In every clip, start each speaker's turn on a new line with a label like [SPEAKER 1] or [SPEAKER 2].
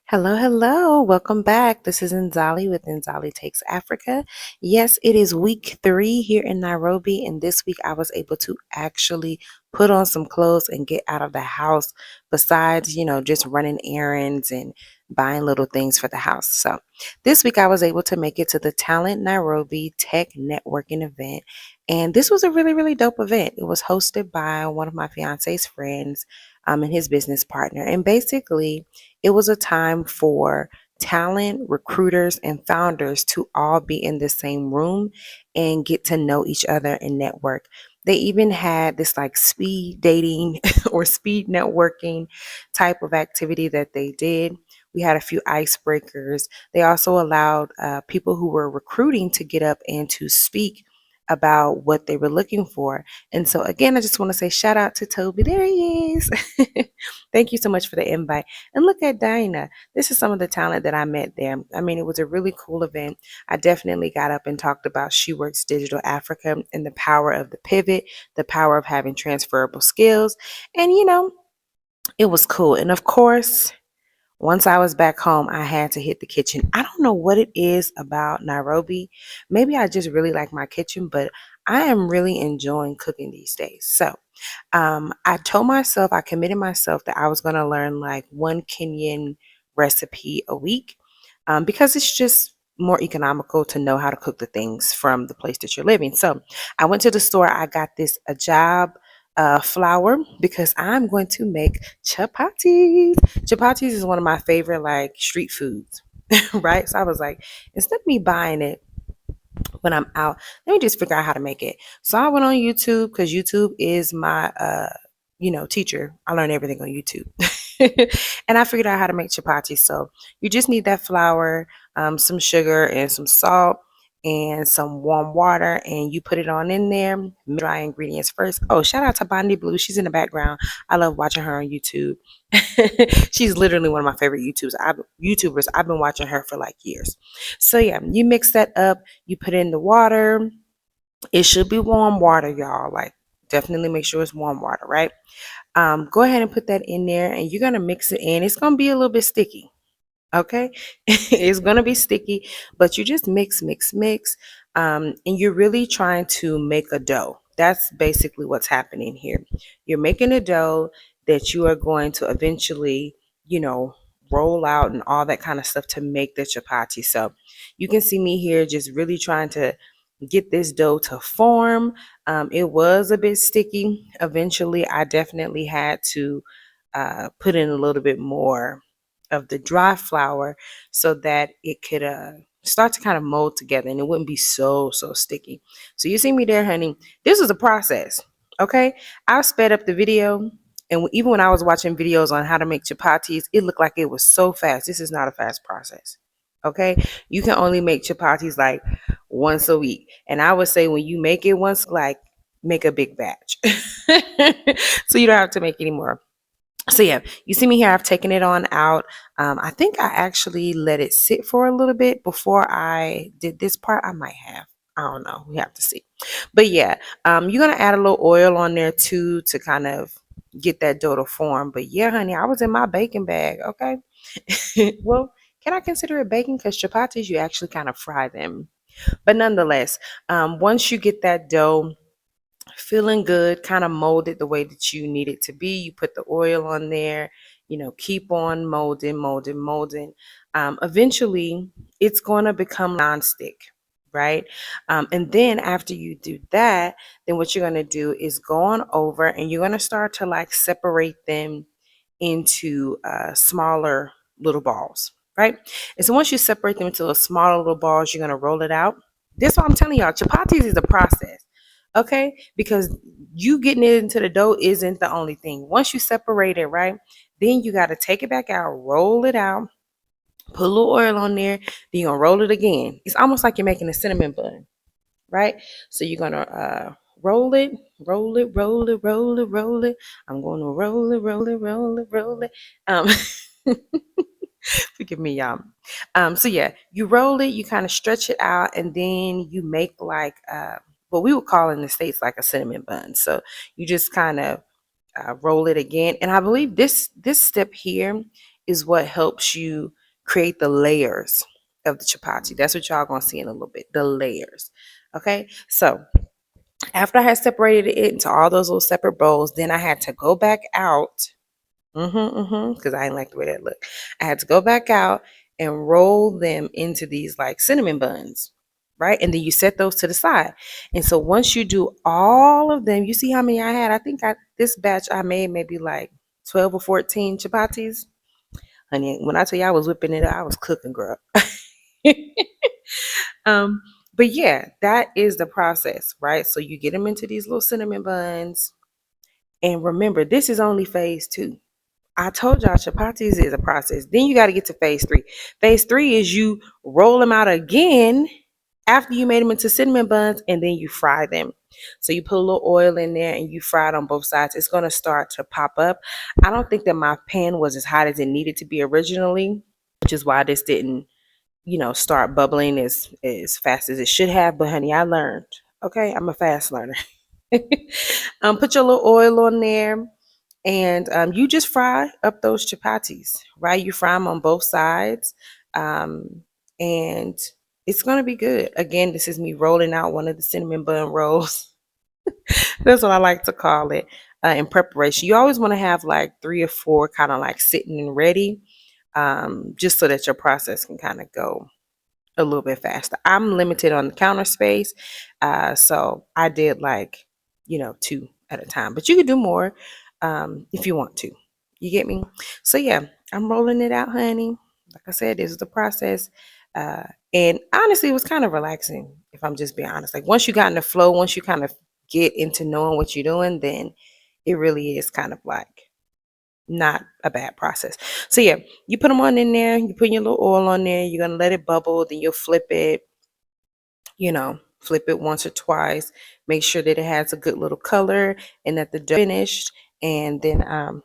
[SPEAKER 1] Hello, hello. Welcome back. This is Nzali with Nzali Takes Africa. Yes, it is week 3 here in Nairobi, and this week I was able to actually put on some clothes and get out of the house besides, just running errands and buying little things for the house. So, this week I was able to make it to the Talent Nairobi Tech Networking event, and this was a really, really dope event. It was hosted by one of my fiance's friends and his business partner, and basically it was a time for talent, recruiters, and founders to all be in the same room and get to know each other and network. They even had this like speed dating or speed networking type of activity that they did. We had a few icebreakers. They also allowed people who were recruiting to get up and to speak about what they were looking for. And so, again, I just want to say shout out to Toby. There he is. Thank you so much for the invite. And look at Dinah. This is some of the talent that I met there. I mean, it was a really cool event. I definitely got up and talked about She Works Digital Africa and the power of the pivot, the power of having transferable skills. And, it was cool. And of course, once I was back home, I had to hit the kitchen. I don't know what it is about Nairobi. Maybe I just really like my kitchen, but I am really enjoying cooking these days. So, I committed myself that I was going to learn like one Kenyan recipe a week because it's just more economical to know how to cook the things from the place that you're living. So I went to the store. I got this ajab flour because I'm going to make chapatis. Chapatis is one of my favorite like street foods, right? So I was like, instead of me buying it when I'm out, let me just figure out how to make it. So I went on YouTube because YouTube is my teacher. I learned everything on YouTube. And I figured out how to make chapati. So you just need that flour, some sugar and some salt and some warm water, and you put it on in there. Dry ingredients first. Oh, shout out to Bondi Blue. She's in the background. I love watching her on YouTube. She's literally one of my favorite YouTubers. I've been watching her for like years. So yeah, you mix that up. You put in the water. It should be warm water, y'all. Like definitely make sure it's warm water, right? Go ahead and put that in there, and you're gonna mix it in. It's gonna be a little bit sticky. Okay, it's gonna be sticky, but you just mix, mix, mix, and you're really trying to make a dough. That's basically what's happening here. You're making a dough that you are going to eventually, you know, roll out and all that kind of stuff to make the chapati. So you can see me here just really trying to get this dough to form. It was a bit sticky. Eventually, I definitely had to put in a little bit more of the dry flour so that it could start to kind of mold together and it wouldn't be so sticky. So you see me there, honey. This is a process. Okay, I sped up the video, and even when I was watching videos on how to make chapatis, it looked like it was so fast. This is not a fast process. Okay, you can only make chapatis like once a week, and I would say when you make it once, like make a big batch so you don't have to make any more. So yeah, you see me here. I've taken it on out. I think I actually let it sit for a little bit before I did this part. I might have. I don't know. We have to see. But yeah, you're gonna add a little oil on there too to kind of get that dough to form. But yeah, honey, I was in my baking bag. Okay. Well, can I consider it baking? Because chapatis, you actually kind of fry them. But nonetheless, once you get that dough feeling good, kind of molded the way that you need it to be. You put the oil on there, keep on molding, molding, molding. Eventually, it's going to become nonstick, right? And then after you do that, then what you're going to do is go on over and you're going to start to like separate them into smaller little balls, right? And so once you separate them into a smaller little balls, you're going to roll it out. This is what I'm telling y'all. Chapatis is a process. Okay, because you getting it into the dough isn't the only thing. Once you separate it, right, then you got to take it back out, roll it out, put a little oil on there, then you're gonna roll it again. It's almost like you're making a cinnamon bun, right? So you're gonna roll it, roll it, roll it, roll it, roll it. I'm gonna roll it, roll it, roll it, roll it. Um, Forgive me, y'all. So yeah, you roll it, you kind of stretch it out, and then you make like what we would call in the States like a cinnamon bun. So you just kind of roll it again. And I believe this step here is what helps you create the layers of the chapati. That's what y'all gonna see in a little bit, the layers. Okay, so after I had separated it into all those little separate bowls, then I had to go back out. Because I didn't like the way that looked. I had to go back out and roll them into these like cinnamon buns, right? And then you set those to the side. And so once you do all of them, you see how many I had? I think this batch I made maybe like 12 or 14 chapatis. Honey, when I tell you I was whipping it up, I was cooking, girl. um, but yeah, that is the process, right? So you get them into these little cinnamon buns. And remember, this is only phase two. I told y'all chapatis is a process. Then you got to get to phase three. Phase three is you roll them out again after you made them into cinnamon buns, and then you fry them. So you put a little oil in there and you fry it on both sides. It's going to start to pop up. I don't think that my pan was as hot as it needed to be originally, which is why this didn't, start bubbling as fast as it should have. But honey, I learned. Okay, I'm a fast learner. Put your little oil on there, and you just fry up those chapatis, right? You fry them on both sides, and it's going to be good. Again, this is me rolling out one of the cinnamon bun rolls. That's what I like to call it, in preparation. You always want to have like 3 or 4 kind of like sitting and ready, just so that your process can kind of go a little bit faster. I'm limited on the counter space, so I did like, 2 at a time, but you could do more if you want to. You get me? So yeah, I'm rolling it out, honey. Like I said, this is the process, and honestly, it was kind of relaxing. If I'm just being honest, like once you got in the flow, once you kind of get into knowing what you're doing, then it really is kind of like not a bad process. So yeah, you put them on in there, you put your little oil on there, you're gonna let it bubble, then you'll flip it once or twice, make sure that it has a good little color and that the dough finished, and then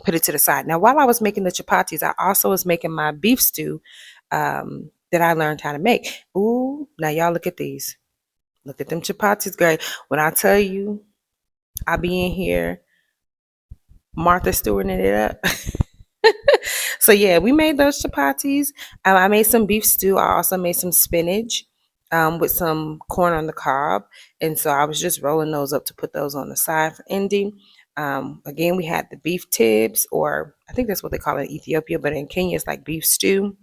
[SPEAKER 1] put it to the side. Now, while I was making the chapatis, I also was making my beef stew that I learned how to make. Ooh, now y'all look at these. Look at them chapatis, great. When I tell you, I be in here Martha Stewarting it up. So yeah, we made those chapatis. I made some beef stew. I also made some spinach with some corn on the cob, and so I was just rolling those up to put those on the side for ending. Again, we had the beef tips, or I think that's what they call it in Ethiopia, but in Kenya it's like beef stew.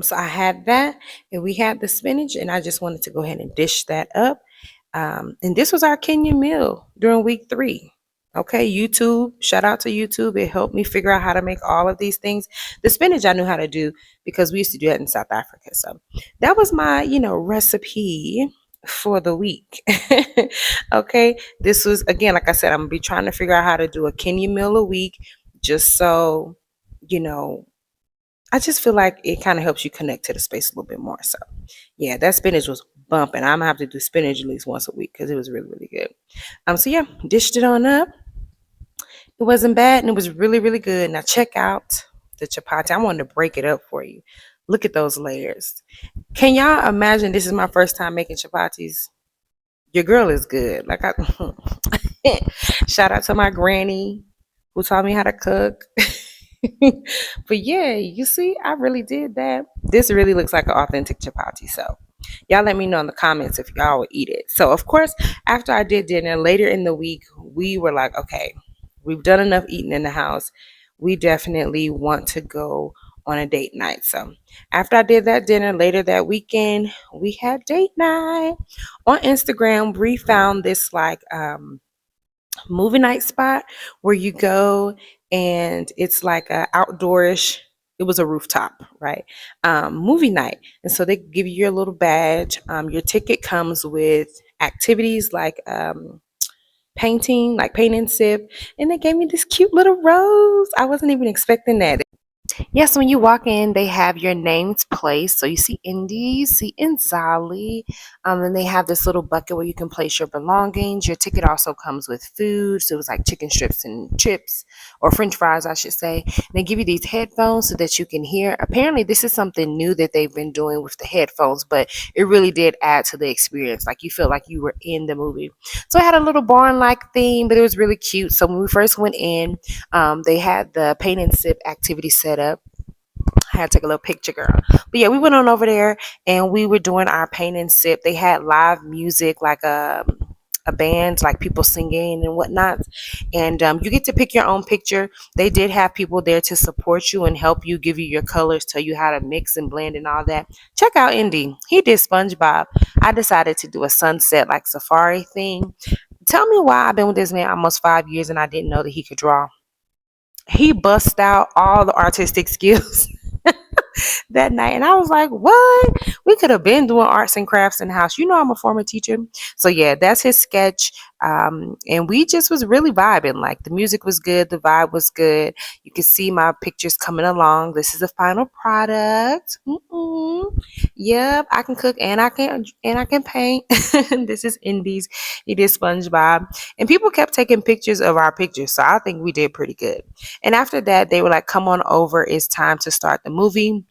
[SPEAKER 1] So I had that, and we had the spinach, and I just wanted to go ahead and dish that up. And this was our Kenyan meal during week 3. Okay, YouTube, shout out to YouTube. It helped me figure out how to make all of these things. The spinach I knew how to do because we used to do that in South Africa. So that was my, recipe for the week. Okay, this was, again, like I said, I'm gonna be trying to figure out how to do a Kenyan meal a week, just so, you know, I just feel like it kind of helps you connect to the space a little bit more. So yeah, that spinach was bumping. I'm gonna have to do spinach at least once a week because it was really, really good. So yeah, dished it on up. It wasn't bad and it was really, really good. Now check out the chapati. I wanted to break it up for you. Look at those layers. Can y'all imagine this is my first time making chapatis? Your girl is good. Like I shout out to my granny who taught me how to cook. But yeah, you see, I really did that. This really looks like an authentic chapati. So y'all let me know in the comments if y'all would eat it. So of course, after I did dinner later in the week, we were like, okay, we've done enough eating in the house. We definitely want to go on a date night. So after I did that dinner later that weekend, we had date night. On Instagram, we found this like movie night spot where you go and it's like a outdoorish, it was a rooftop, right? Movie night. And so they give you your little badge. Your ticket comes with activities like painting, like paint and sip, and they gave me this cute little rose. I wasn't even expecting that. Yes, when you walk in, they have your names placed. So you see Indy, you see Inzali, and they have this little bucket where you can place your belongings. Your ticket also comes with food. So it was like chicken strips and chips, or French fries, I should say. They give you these headphones so that you can hear. Apparently, this is something new that they've been doing with the headphones, but it really did add to the experience. Like you feel like you were in the movie. So it had a little barn-like theme, but it was really cute. So when we first went in, they had the paint and sip activity set up. I had to take a little picture, girl. But yeah, we went on over there and we were doing our paint and sip. They had live music, like a band, like people singing and whatnot. And you get to pick your own picture. They did have people there to support you and help you, give you your colors, tell you how to mix and blend and all that. Check out Indy. He did SpongeBob. I decided to do a sunset, like safari thing. Tell me why I've been with this man almost 5 years and I didn't know that he could draw. He bust out all the artistic skills that night. And I was like, what? We could have been doing arts and crafts in the house. You know, I'm a former teacher. So yeah, that's his sketch. And we just was really vibing. Like the music was good. The vibe was good. You can see my pictures coming along. This is the final product. Yep, I can cook and I can paint. This is Indies. He did SpongeBob. And people kept taking pictures of our pictures. So I think we did pretty good. And after that, they were like, come on over. It's time to start the movie.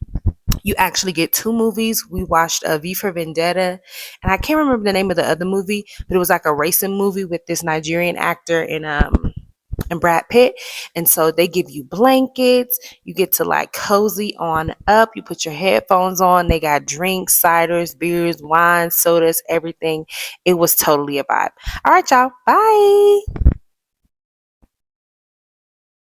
[SPEAKER 1] You actually get two movies. We watched V for Vendetta, and I can't remember the name of the other movie, but it was like a racing movie with this Nigerian actor and Brad Pitt. And so they give you blankets. You get to like cozy on up. You put your headphones on. They got drinks, ciders, beers, wines, sodas, everything. It was totally a vibe. All right, y'all. Bye.